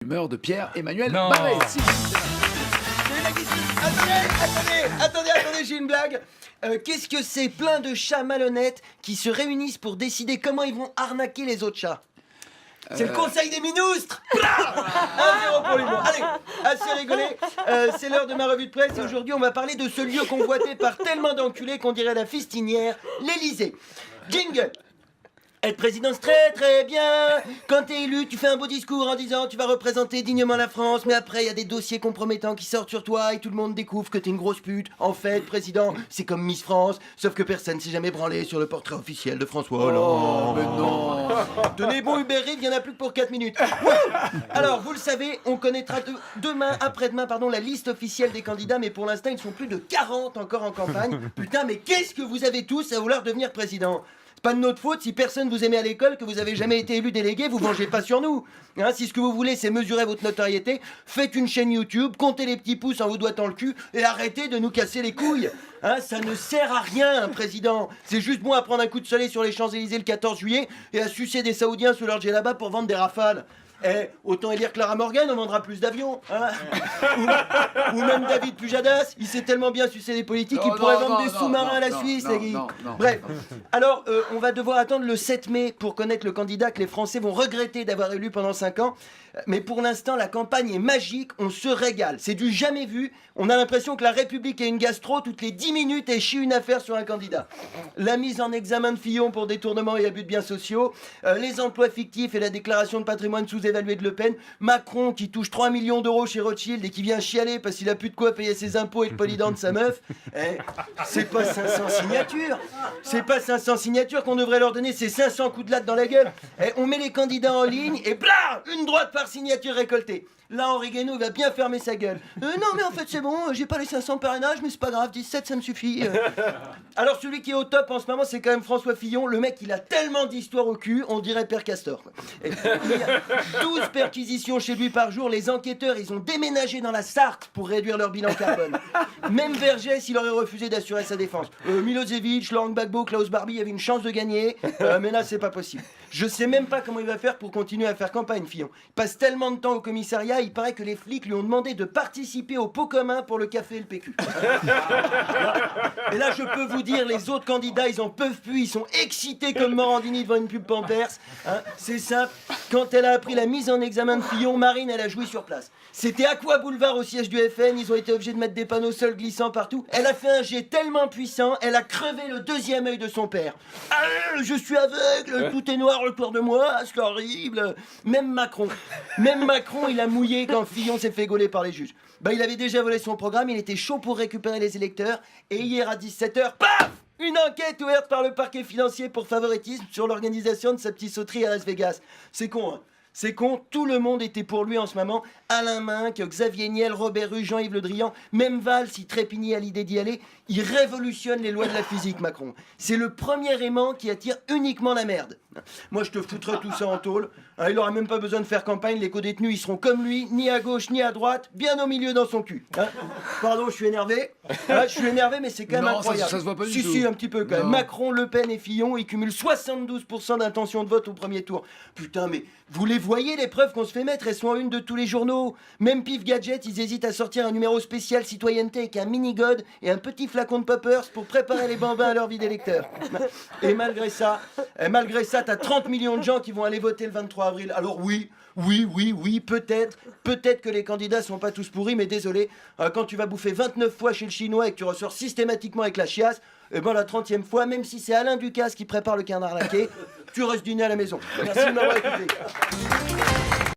Humeur de Pierre-Emmanuel Non. Barré. Si. Attendez, j'ai une blague. Qu'est-ce que c'est plein de chats malhonnêtes qui se réunissent pour décider comment ils vont arnaquer les autres chats? C'est le conseil des ministres. 1-0 pour l'humour. Allez, assez rigolé. C'est l'heure de ma revue de presse et aujourd'hui on va parler de ce lieu convoité par tellement d'enculés qu'on dirait la fistinière, l'Elysée. Jingle. Être président, c'est très très bien. Quand t'es élu, tu fais un beau discours en disant tu vas représenter dignement la France, mais après il y a des dossiers compromettants qui sortent sur toi et tout le monde découvre que t'es une grosse pute. En fait, président, c'est comme Miss France, sauf que personne s'est jamais branlé sur le portrait officiel de François Hollande. Oh, mais non. Tenez bon Uber Eats, il y en a plus que pour 4 minutes. Wouh. Alors, vous le savez, on connaîtra après-demain, la liste officielle des candidats, mais pour l'instant, ils sont plus de 40 encore en campagne. Putain, mais qu'est-ce que vous avez tous à vouloir devenir président? Pas de notre faute si personne vous aimait à l'école, que vous avez jamais été élu délégué, vous vengez pas sur nous. Hein, si ce que vous voulez c'est mesurer votre notoriété, faites une chaîne YouTube, comptez les petits pouces en vous doigtant le cul et arrêtez de nous casser les couilles. Hein, ça ne sert à rien, un président. C'est juste bon à prendre un coup de soleil sur les Champs-Élysées le 14 juillet et à sucer des Saoudiens sous leur djellaba pour vendre des rafales. Autant élire Clara Morgan, on vendra plus d'avions. Hein. ou même David Pujadas, il sait tellement bien sucer les politiques qu'il pourrait vendre des sous-marins à la Suisse. Bref, alors on va devoir attendre le 7 mai pour connaître le candidat que les Français vont regretter d'avoir élu pendant 5 ans. Mais pour l'instant, la campagne est magique, on se régale. C'est du jamais vu. On a l'impression que la République est une gastro, toutes les 10 minutes, elle chie une affaire sur un candidat. La mise en examen de Fillon pour détournement et abus de biens sociaux, les emplois fictifs et la déclaration de patrimoine sous-évalué de Le Pen, Macron qui touche 3 millions d'euros chez Rothschild et qui vient chialer parce qu'il a plus de quoi payer ses impôts et le polydent de sa meuf. C'est pas 500 signatures. C'est pas 500 signatures qu'on devrait leur donner, c'est 500 coups de latte dans la gueule. On met les candidats en ligne et blah, une droite par signature récoltée. Là, Henri Guénaud, il va bien fermer sa gueule. Non, mais en fait, c'est bon, j'ai pas les 500 parrainages, mais c'est pas grave, 17, ça me suffit. Alors, celui qui est au top en ce moment, c'est quand même François Fillon. Le mec, il a tellement d'histoires au cul, on dirait Père Castor. Et il y a 12 perquisitions chez lui par jour. Les enquêteurs, ils ont déménagé dans la Sarthe pour réduire leur bilan carbone. Même Vergès, il aurait refusé d'assurer sa défense. Milosevic, Laurent Gbagbo, Klaus Barbie avaient une chance de gagner, mais là, c'est pas possible. Je sais même pas comment il va faire pour continuer à faire campagne, Fillon. Il passe tellement de temps au commissariat, il paraît que les flics lui ont demandé de participer au pot commun pour le café et le PQ. Et là, je peux vous dire, les autres candidats, ils en peuvent plus, ils sont excités comme Morandini devant une pub Pampers. Hein, c'est simple, quand elle a appris la mise en examen de Fillon, Marine, elle a joui sur place. C'était Aqua Boulevard au siège du FN, ils ont été obligés de mettre des panneaux sols glissants partout. Elle a fait un jet tellement puissant, elle a crevé le deuxième œil de son père. Ah, je suis aveugle, tout est noir autour de moi, c'est horrible. Même Macron, il a mouillé quand Fillon s'est fait gauler par les juges. Il avait déjà volé son programme, il était chaud pour récupérer les électeurs. Et hier à 17h, paf, une enquête ouverte par le parquet financier pour favoritisme sur l'organisation de sa petite sauterie à Las Vegas. C'est con, hein. C'est con, tout le monde était pour lui en ce moment. Alain Minc, Xavier Niel, Robert Rue, Jean-Yves Le Drian, même Valls, il trépignait à l'idée d'y aller. Il révolutionne les lois de la physique, Macron. C'est le premier aimant qui attire uniquement la merde. Moi, je te foutrais tout ça en tôle. Il aura même pas besoin de faire campagne, les co-détenus, ils seront comme lui, ni à gauche, ni à droite, bien au milieu dans son cul. Pardon, je suis énervé. Je suis énervé, mais c'est quand même incroyable. Ça se voit pas du tout. Si, un petit peu quand même. Macron, Le Pen et Fillon, ils cumulent 72% d'intention de vote au premier tour. Putain, mais vous les voyez, les preuves qu'on se fait mettre, elles sont en une de tous les journaux. Même Pif Gadget, ils hésitent à sortir un numéro spécial citoyenneté avec un mini-god et un petit flacon de poppers pour préparer les bambins à leur vie d'électeur. Et malgré ça, t'as 30 millions de gens qui vont aller voter le 23 avril. Alors oui, peut-être que les candidats sont pas tous pourris, mais désolé, quand tu vas bouffer 29 fois chez le chinois et que tu ressors systématiquement avec la chiasse, la 30e fois, même si c'est Alain Ducasse qui prépare le canard laqué, tu restes dîner à la maison. Merci de m'avoir écouté.